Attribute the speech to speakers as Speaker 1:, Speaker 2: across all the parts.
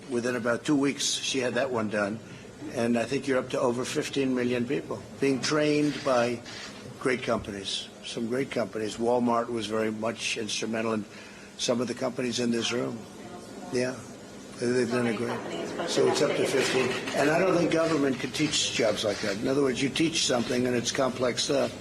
Speaker 1: Within about 2 weeks, she had that one done. And I think you're up to over 15 million people being trained by great companies, some great companies. Walmart was very much instrumental in some of the companies in this room. Yeah, they've done a great. So it's up to 15. And I don't think government can teach jobs like that. In other words, you teach something and it's complex stuff.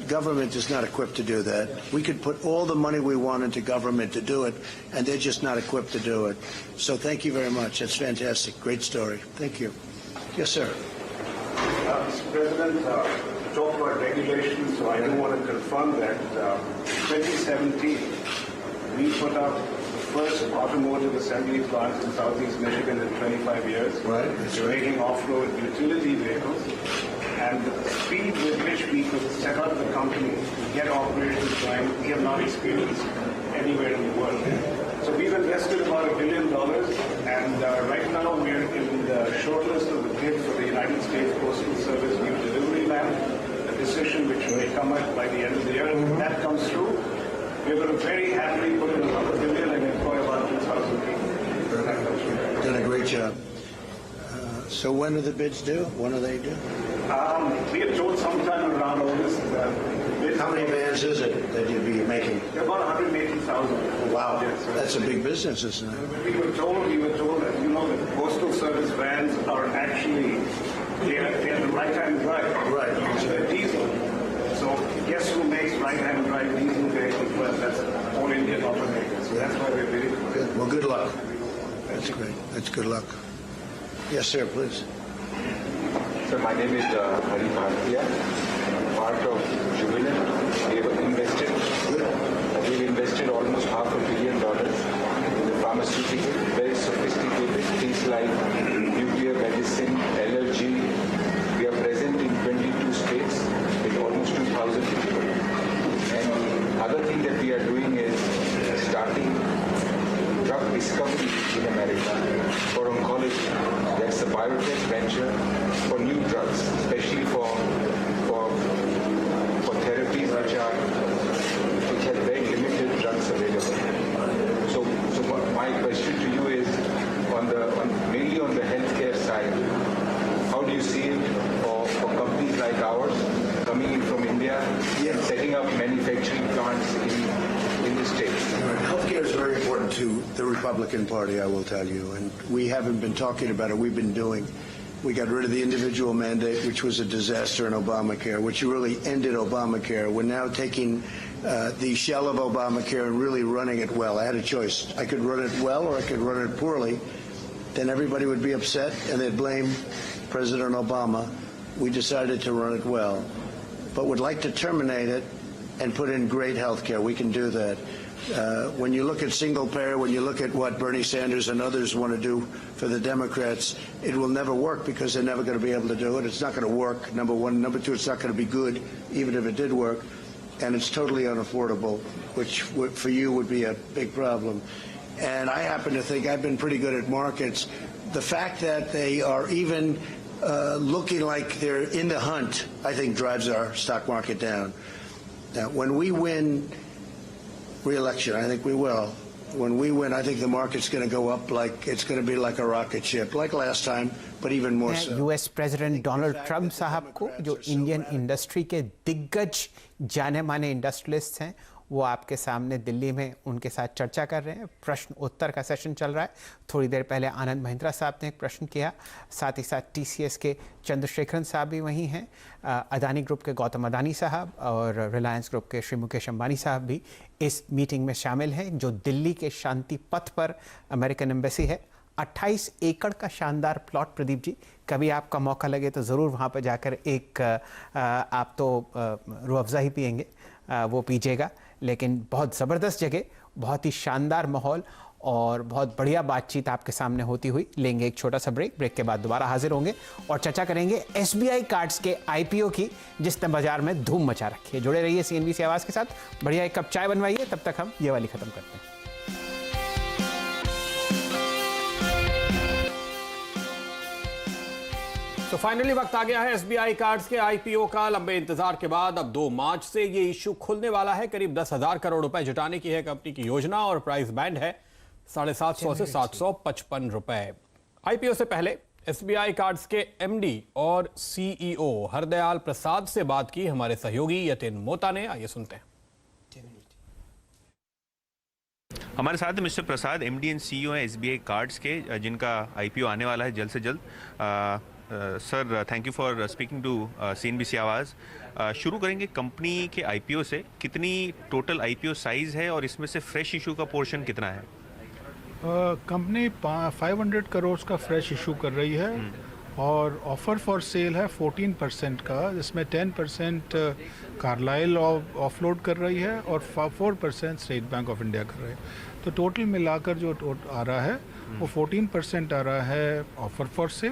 Speaker 1: Government is not equipped to do that. We could put all the money we want into government to do it, and they're just not equipped to do it. So thank you very much. That's fantastic. Great story. Thank you. Yes, sir.
Speaker 2: Mr. President, talk about regulations, so I do want to confirm that 2017, we put up the first automotive assembly plant in Southeast Michigan in 25 years.
Speaker 1: Right.
Speaker 2: It's making off-road utility vehicles. And the speed with which we could set up the company to get operations going, we have not experienced anywhere in the world. So we've invested about $1 billion, and right now we're in the shortlist of the bid for the United States Postal Service new delivery van, a decision which may come out by the end of the year. And when that comes through, we're going to very happily put in another $1 billion and employ about 2,000 people.
Speaker 1: Done a great job. So when are the bids due? When are they due?
Speaker 2: We are told sometime around August.
Speaker 1: How many vans is it that you'd be making?
Speaker 2: About 180,000.
Speaker 1: Wow,
Speaker 2: Yes,
Speaker 1: that's a big business, isn't it?
Speaker 2: We were told that, the Postal Service vans are actually, they're the right-hand drive.
Speaker 1: Right.
Speaker 2: They're diesel. So guess who makes right-hand drive diesel vehicles? Well, that's all Indian automakers. So that's why we're very
Speaker 1: Good. Well, good luck. That's great. That's good luck. Yes, sir, please.
Speaker 3: Sir, my name is Hari Bhartiya. I'm part of Jubilant. We've invested almost $500 million in the pharmaceutical, very sophisticated things like nuclear medicine, allergy. We are present in 22 states with almost 2,000 people. And the other thing that we are doing is starting drug discovery in America for oncology. That's a biotech venture for new drugs, especially for therapies which have very limited drugs available. So my question to you is mainly on the healthcare side, how do you see it for companies like ours coming in from India and setting up manufacturing plants in the States?
Speaker 1: Healthcare is very important to the Republican Party, I will tell you, and we haven't been talking about it. We've been doing. We got rid of the individual mandate, which was a disaster in Obamacare, which really ended Obamacare. We're now taking the shell of Obamacare and really running it well. I had a choice. I could run it well or I could run it poorly. Then everybody would be upset and they'd blame President Obama. We decided to run it well, but would like to terminate it and put in great health care. We can do that. When you look at single payer, when you look at what Bernie Sanders and others want to do for the Democrats, it will never work because they're never going to be able to do it. It's not going to work, number one. Number two, it's not going to be good, even if it did work. And it's totally unaffordable, which for you would be a big problem. And I happen to think I've been pretty good at markets. The fact that they are even looking like they're in the hunt, I think drives our stock market down. Now, when we win re-election, I think we will. When we win, I think the market's going to go up like it's going to be like a rocket ship, like last time, but even more so.
Speaker 4: US president Donald Trump साहब को, जो Indian industry के दिग्गज जाने माने industrialist हैं, वो आपके सामने दिल्ली में उनके साथ चर्चा कर रहे हैं। प्रश्न उत्तर का सेशन चल रहा है। थोड़ी देर पहले आनंद महिंद्रा साहब ने एक प्रश्न किया, साथ ही साथ टीसीएस के चंद्रशेखरन साहब भी वहीं हैं, अदानी ग्रुप के गौतम अदानी साहब और रिलायंस ग्रुप के श्री मुकेश अंबानी साहब भी इस मीटिंग में शामिल हैं, जो दिल्ली के शांति पथ पर अमेरिकन एम्बेसी है। 28 एकड़ का शानदार प्लॉट। प्रदीप जी, कभी आपका मौका लगे तो ज़रूर वहाँ पर जाकर एक आप तो रूह अफ़ज़ा ही पिएंगे, वो पीजिएगा, लेकिन बहुत ज़बरदस्त जगह, बहुत ही शानदार माहौल और बहुत बढ़िया बातचीत आपके सामने होती हुई। लेंगे एक छोटा सा ब्रेक, ब्रेक के बाद दोबारा हाजिर होंगे और चर्चा करेंगे एसबीआई कार्ड्स के आईपीओ की, जिसने बाजार में धूम मचा रखी है। जुड़े रहिए सीएनबीसी आवाज़ के साथ, बढ़िया एक कप चाय बनवाइए, तब तक हम ये वाली ख़त्म करते हैं।
Speaker 5: तो फाइनली वक्त आ गया है एसबीआई कार्ड्स के आईपीओ का। लंबे इंतजार के बाद अब 2 मार्च से ये इशू खुलने वाला है। करीब 10,000 करोड़ रुपए जुटाने की है कंपनी की योजना और प्राइस बैंड है 750 से 755 रुपए। आईपीओ से पहले एसबीआई कार्ड्स के एमडी और सीईओ हरदयाल प्रसाद से बात की हमारे सहयोगी यतिन मोता ने। आइए सुनते हैं।
Speaker 6: हमारे साथ mister Prasad MD and CEO हैं एसबीआई कार्ड्स के, जिनका आईपीओ आने वाला है जल्द से जल्द। Sir, thank you for speaking to CNBC Awaaz. शुरू करेंगे कंपनी के आईपीओ से। कितनी टोटल आईपीओ साइज़ है और इसमें से फ्रेश इशू का पोर्शन कितना है?
Speaker 7: कंपनी 500 करोड़ का फ्रेश इशू कर रही है और ऑफर फॉर सेल है 14% का, जिसमें 10% कार्लाइल ऑफलोड कर रही है और 4% स्टेट बैंक ऑफ इंडिया कर रही है। तो टोटल मिलाकर जो आ रहा है वो 14% आ रहा है ऑफर फॉर सेल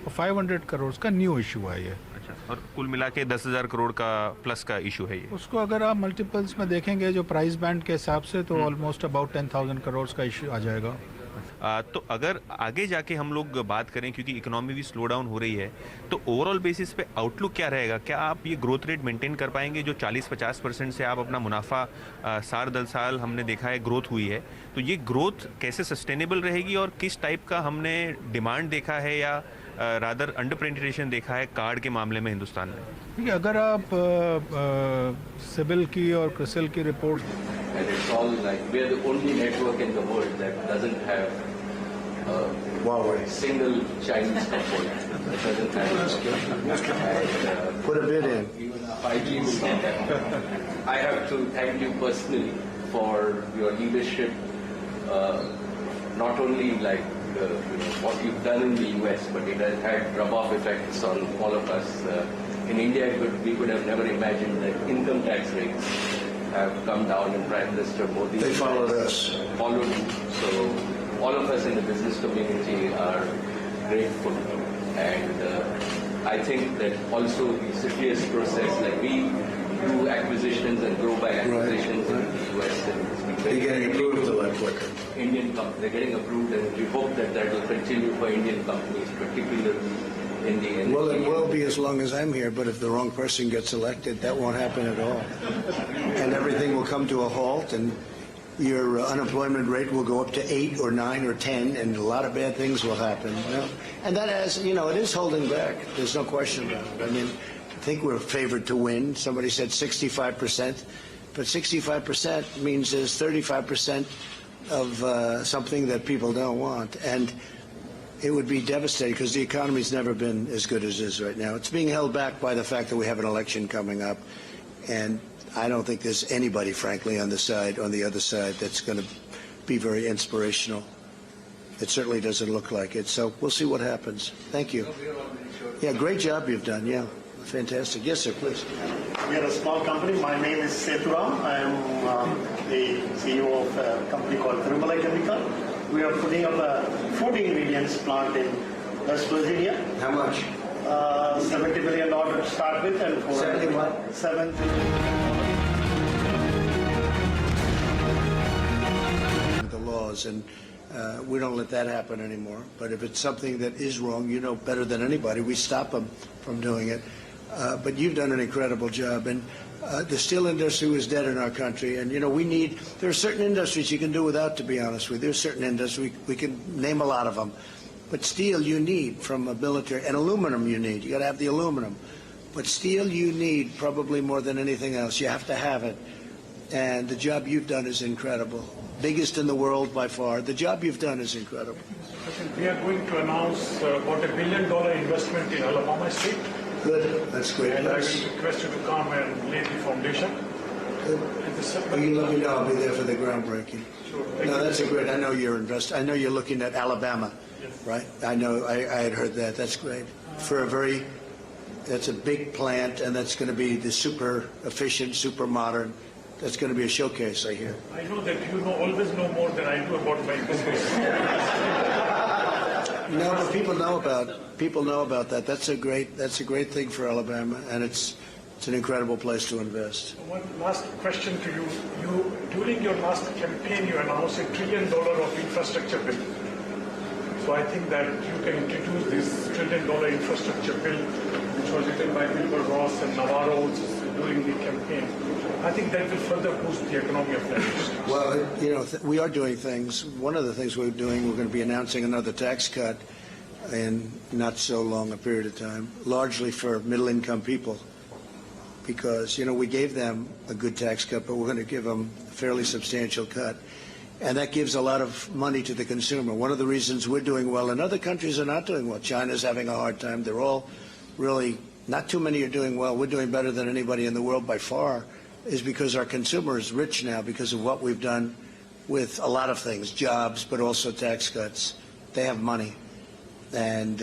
Speaker 7: और 500 करोड़ का न्यू इशू है ये।
Speaker 6: अच्छा, और कुल मिला के 10,000 करोड़ का प्लस का इशू है ये।
Speaker 7: उसको अगर आप मल्टीपल्स में देखेंगे जो प्राइस बैंड के हिसाब से तो ऑलमोस्ट अबाउट 10,000 करोड़ का इशू आ जाएगा।
Speaker 6: तो अगर आगे जाके हम लोग बात करें, क्योंकि इकोनॉमी भी स्लो डाउन हो रही है, तो ओवरऑल बेसिस पे आउटलुक क्या रहेगा? क्या आप ये ग्रोथ रेट मेंटेन कर पाएंगे जो 40-50% से आप अपना मुनाफा साल दर साल हमने देखा है ग्रोथ हुई है, तो ये ग्रोथ कैसे सस्टेनेबल रहेगी और किस टाइप का हमने डिमांड देखा है या रादर अंडर पेनिट्रेशन देखा है कार्ड के मामले में हिंदुस्तान में?
Speaker 7: देखिए, अगर आप सिबिल की और क्रिसिल की report,
Speaker 8: and it's all like we are the only network in the world that doesn't have a single Chinese component. That doesn't have
Speaker 1: Put a bid in.
Speaker 8: even a 5G will not have. I have to thank you personally for your leadership. Not only like what you've done in the US, but it has had rub-off effects on all of us. In India, we could have never imagined that income tax rates have come down, and Prime Minister Modi
Speaker 1: They followed us.
Speaker 8: Followed you. So all of us in the business community are grateful, and I think that also the CFIUS process, like we do acquisitions and grow by acquisitions in the US, and it's been
Speaker 1: They're
Speaker 8: very
Speaker 1: getting approved a lot quicker.
Speaker 8: they're getting approved, and we hope that that will continue for Indian companies, particularly in the energy.
Speaker 1: Well, it will be as long as I'm here, but if the wrong person gets elected, that won't happen at all. And everything will come to a halt, and your unemployment rate will go up to 8 or 9 or 10, and a lot of bad things will happen. And that has, it is holding back. There's no question about it. I mean, I think we're favored to win. Somebody said 65%, but 65% means there's 35% of something that people don't want. And it would be devastating because the economy's never been as good as it is right now. It's being held back by the fact that we have an election coming up, and I don't think there's anybody, frankly, on the other side, that's going to be very inspirational. It certainly doesn't look like it. So we'll see what happens. Thank you. Yeah, great job you've done. Yeah, fantastic. Yes, sir, please.
Speaker 9: We are a small company. My name is Sethuram. I am the CEO of a company called Trimala Chemical. We are putting up a food ingredients plant in West Virginia.
Speaker 1: How much?
Speaker 9: $70 million to start with, and for
Speaker 1: 70 what?
Speaker 9: $70 million.
Speaker 1: The laws, and we don't let that happen anymore. But if it's something that is wrong, you know better than anybody, we stop them from doing it. But you've done an incredible job, and the steel industry was dead in our country, and there are certain industries you can do without, to be honest with you. There's certain industries, we can name a lot of them, but steel you need from a military, and aluminum you need. You got to have the aluminum, but steel you need probably more than anything else. You have to have it, and the job you've done is incredible. Biggest in the world by far. The job you've done is incredible.
Speaker 10: We are going to announce about $1 billion investment in Alabama State.
Speaker 1: Good. That's great.
Speaker 10: And I will request you to come and lay the foundation.
Speaker 1: You let me know. I'll be there for the groundbreaking.
Speaker 10: Sure.
Speaker 1: No, that's a great. I know you're invested. I know you're looking at Alabama,
Speaker 10: Yes.
Speaker 1: right? I know. I had heard that. That's great. That's a big plant, and that's going to be the super efficient, super modern. That's going to be a showcase, I hear.
Speaker 10: I know that you always know more than I do about my business.
Speaker 1: No, but people know about that. That's a great thing for Alabama, and it's an incredible place to invest.
Speaker 10: One last question to you. During your last campaign, you announced $1 trillion of infrastructure bill. So I think that you can introduce this $1 trillion infrastructure bill, which was written by Wilbur Ross and Navarro during the campaign. I think that will further boost the economy of that nation.
Speaker 1: Well, we are doing things. One of the things we're doing, we're going to be announcing another tax cut in not so long a period of time, largely for middle-income people, because, you know, we gave them a good tax cut, but we're going to give them a fairly substantial cut. And that gives a lot of money to the consumer. One of the reasons we're doing well and other countries are not doing well, China's having a hard time. They're all really, not too many are doing well. We're doing better than anybody in the world by far, is because our consumer is rich now because of what we've done with a lot of things, jobs, but also tax cuts. They have money, and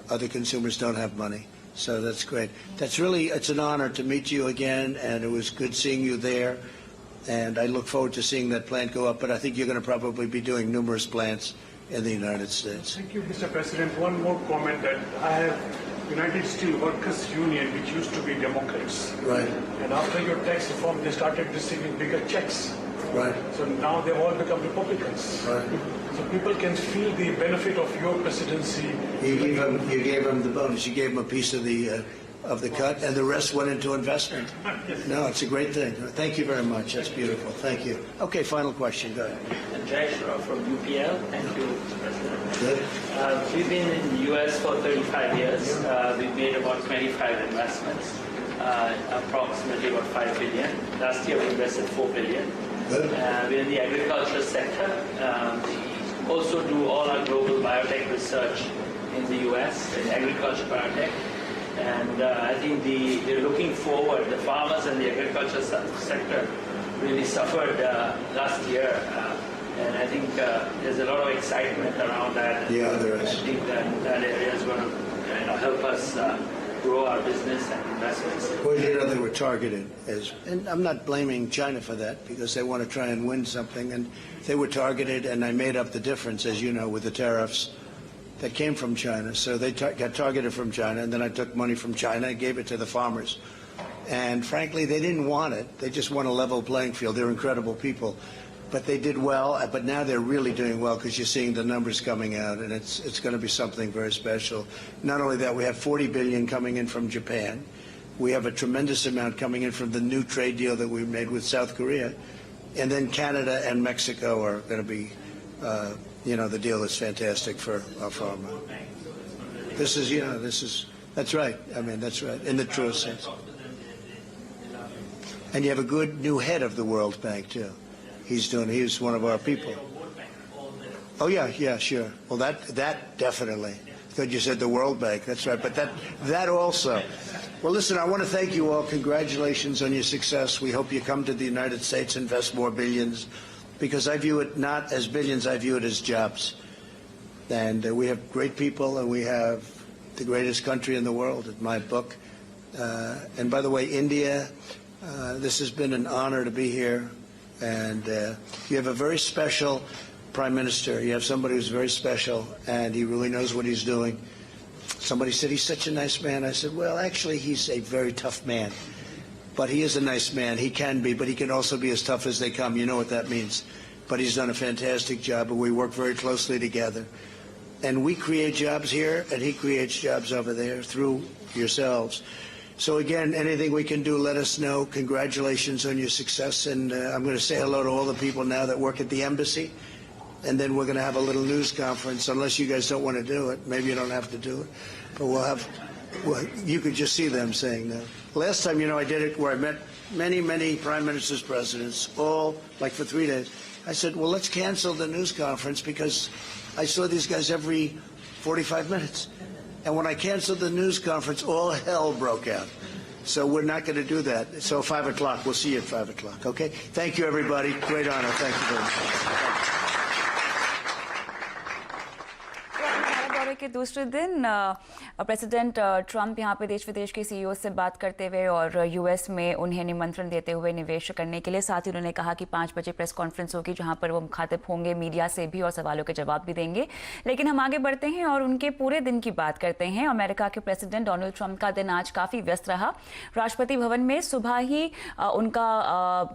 Speaker 1: other consumers don't have money. So that's great. That's really, it's an honor to meet you again, and it was good seeing you there. And I look forward to seeing that plant go up, but I think you're going to probably be doing numerous plants in the United States.
Speaker 10: Thank you, Mr. President. One more comment that I have United Steel Workers Union, which used to be Democrats.
Speaker 1: Right.
Speaker 10: And after your tax reform, they started receiving bigger checks.
Speaker 1: Right.
Speaker 10: So now they've all become Republicans.
Speaker 1: Right.
Speaker 10: So people can feel the benefit of your presidency.
Speaker 1: You gave them the bonus. You gave them a piece of the cut, and the rest went into investment. No, it's a great thing. Thank you very much. That's beautiful. Thank you. Okay, final question. Go ahead.
Speaker 11: Jay Shroff from UPL. Thank you, Mr. President.
Speaker 1: Good.
Speaker 11: We've been in the U.S. for 35 years. We've made about 25 investments, approximately about $5 billion. Last year we invested $4 billion.
Speaker 1: Good.
Speaker 11: We're in the agriculture sector. We also do all our global biotech research in the U.S., in agriculture biotech. And I think they're looking forward. The farmers and the agriculture sector really suffered last year. And I think there's a lot of excitement around that.
Speaker 1: Yeah, there is.
Speaker 11: I think that area is going to help us grow our business and investments.
Speaker 1: Well, you know, they were targeted and I'm not blaming China for that, because they want to try and win something, and they were targeted, and I made up the difference, as you know, with the tariffs that came from China. So they got targeted from China, and then I took money from China and gave it to the farmers. And frankly, they didn't want it. They just want a level playing field. They're incredible people. But they did well, but now they're really doing well, because you're seeing the numbers coming out, and it's going to be something very special. Not only that, we have $40 billion coming in from Japan. We have a tremendous amount coming in from the new trade deal that we made with South Korea. And then Canada and Mexico are going to be, you know, the deal is fantastic for our farmer. This is, you know, that's right. I mean, that's right, in the truest sense. And you have a good new head of the World Bank, too. He's one of our people. Oh, yeah, sure. Well, that definitely. I thought you said the World Bank. That's right. But that also. Well, listen, I want to thank you all. Congratulations on your success. We hope you come to the United States, invest more billions, because I view it not as billions, I view it as jobs. And we have great people, and we have the greatest country in the world, in my book. And by the way, India, this has been an honor to be here. And you have a very special prime minister. You have somebody who's very special, and he really knows what he's doing. Somebody said, he's such a nice man. I said, well, actually, he's a very tough man. But he is a nice man. He can be, but he can also be as tough as they come. You know what that means. But he's done a fantastic job, and we work very closely together. And we create jobs here, and he creates jobs over there through yourselves. So again, anything we can do, let us know. Congratulations on your success. And I'm going to say hello to all the people now that work at the embassy. And then we're going to have a little news conference, unless you guys don't want to do it. Maybe you don't have to do it. But you could just see them saying that. Last time, you know, I did it where I met many prime ministers, presidents, all like for 3 days. I said, well, let's cancel the news conference, because I saw these guys every 45 minutes. And when I canceled the news conference, all hell broke out. So we're not going to do that. So 5 o'clock, we'll see you at 5 o'clock, okay? Thank you, everybody. Great honor. Thank you very much.
Speaker 12: दौरे के दूसरे दिन president Trump यहाँ पे देश विदेश के CEO से बात करते हुए और यूएस में उन्हें निमंत्रण देते हुए निवेश करने के लिए, साथ ही उन्होंने कहा कि 5 बजे प्रेस कॉन्फ्रेंस होगी जहाँ पर वो मुखातिब होंगे मीडिया से भी और सवालों के जवाब भी देंगे। लेकिन हम आगे बढ़ते हैं और उनके पूरे दिन की बात करते हैं। अमेरिका के प्रेसिडेंट डोनाल्ड ट्रंप का दिन आज काफ़ी व्यस्त रहा। राष्ट्रपति भवन में सुबह ही उनका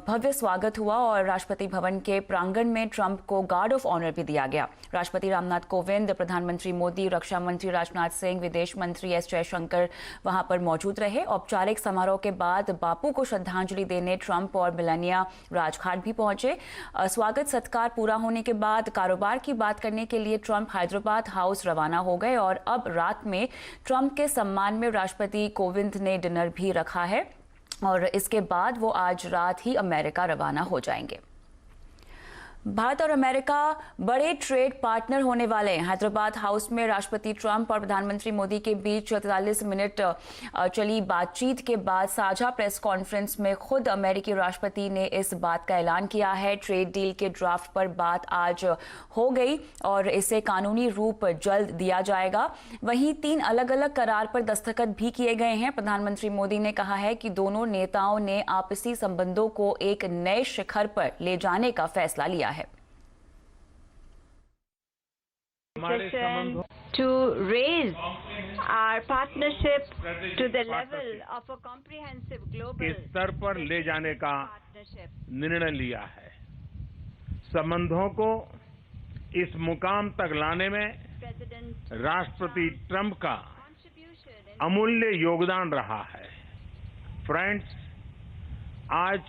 Speaker 12: भव्य स्वागत हुआ और राष्ट्रपति भवन के प्रांगण में ट्रंप को गार्ड ऑफ ऑनर भी दिया गया। राष्ट्रपति रामनाथ कोविंद, प्रधानमंत्री मोदी, मोदी, रक्षा मंत्री राजनाथ सिंह, विदेश मंत्री एस जयशंकर वहां पर मौजूद रहे। औपचारिक समारोह के बाद बापू को श्रद्धांजलि देने ट्रंप और मेलानिया राजघाट भी पहुंचे। स्वागत सत्कार पूरा होने के बाद कारोबार की बात करने के लिए ट्रंप हैदराबाद हाउस रवाना हो गए और अब रात में ट्रंप के सम्मान में राष्ट्रपति कोविंद ने डिनर भी रखा है और इसके बाद वो आज रात ही अमेरिका रवाना हो जाएंगे। भारत और अमेरिका बड़े ट्रेड पार्टनर होने वाले हैं। हैदराबाद हाउस में राष्ट्रपति ट्रंप और प्रधानमंत्री मोदी के बीच 43 मिनट चली बातचीत के बाद साझा प्रेस कॉन्फ्रेंस में खुद अमेरिकी राष्ट्रपति ने इस बात का ऐलान किया है। ट्रेड डील के ड्राफ्ट पर बात आज हो गई और इसे कानूनी रूप जल्द दिया जाएगा। वहीं 3 अलग अलग करार पर दस्तखत भी किए गए हैं। प्रधानमंत्री मोदी ने कहा है कि दोनों नेताओं ने आपसी संबंधों को एक नए शिखर पर ले जाने का फैसला लिया है।
Speaker 13: To raise our partnership to the level of a comprehensive global
Speaker 2: इस स्तर पर ले जाने का निर्णय लिया है। संबंधों को इस मुकाम तक लाने में राष्ट्रपति ट्रंप का अमूल्य योगदान रहा है। फ्रेंड्स, आज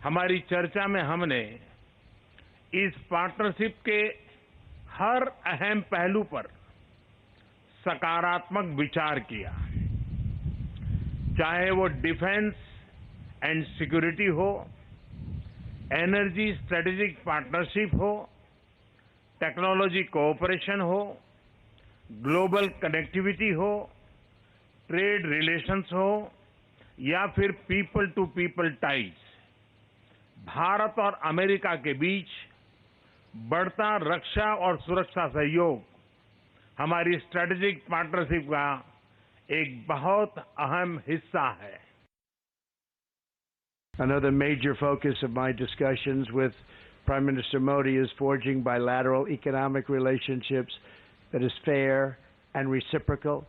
Speaker 2: हमारी चर्चा में हमने इस पार्टनरशिप के हर अहम पहलू पर सकारात्मक विचार किया, चाहे वो डिफेंस एंड सिक्योरिटी हो, एनर्जी स्ट्रेटेजिक पार्टनरशिप हो, टेक्नोलॉजी कोऑपरेशन हो, ग्लोबल कनेक्टिविटी हो, ट्रेड रिलेशंस हो या फिर people to people ties. Bharat और अमेरिका के बीच बढ़ता रक्षा और सुरक्षा सहयोग हमारी स्ट्रेटेजिक पार्टनरशिप का एक बहुत अहम हिस्सा है।
Speaker 1: Another major focus of my discussions with Prime Minister Modi is forging bilateral economic relationships that is fair and reciprocal.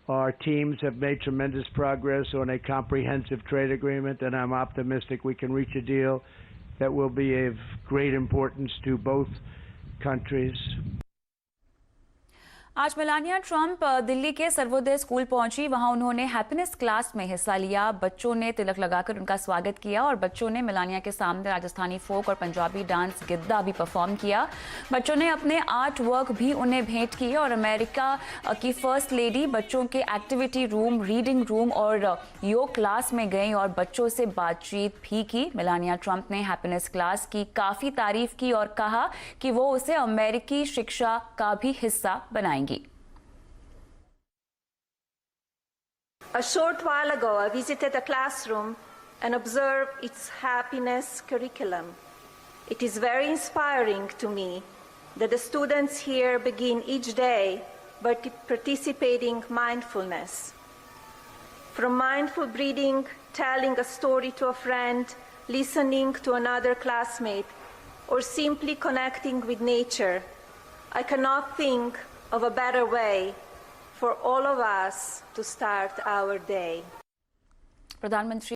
Speaker 1: Our teams have made tremendous progress on a comprehensive trade agreement, and I'm optimistic we can reach a deal that will be of great importance to both countries.
Speaker 12: आज Melania Trump Delhi के Sarvodaya school पहुंची। वहां उन्होंने happiness class में हिस्सा लिया। बच्चों ने तिलक लगाकर उनका स्वागत किया और बच्चों ने मेलानिया के सामने राजस्थानी फोक और पंजाबी डांस गिद्दा भी परफॉर्म किया। बच्चों ने अपने आर्ट वर्क भी उन्हें भेंट किए और अमेरिका की फर्स्ट लेडी बच्चों के एक्टिविटी रूम, रीडिंग रूम और योग क्लास में गई और बच्चों से बातचीत भी की। मेलानिया ट्रंप ने हैप्पीनेस क्लास की काफी तारीफ की और कहा कि वो उसे अमेरिकी शिक्षा का भी हिस्सा बनाएंगी।
Speaker 13: A short while ago, I visited a classroom and observed its happiness curriculum. It is very inspiring to me that the students here begin each day by participating mindfulness. From mindful breathing, telling a story to a friend, listening to another classmate, or simply connecting with nature, I cannot think of a better way for all of us to start our day.
Speaker 12: प्रधानमंत्री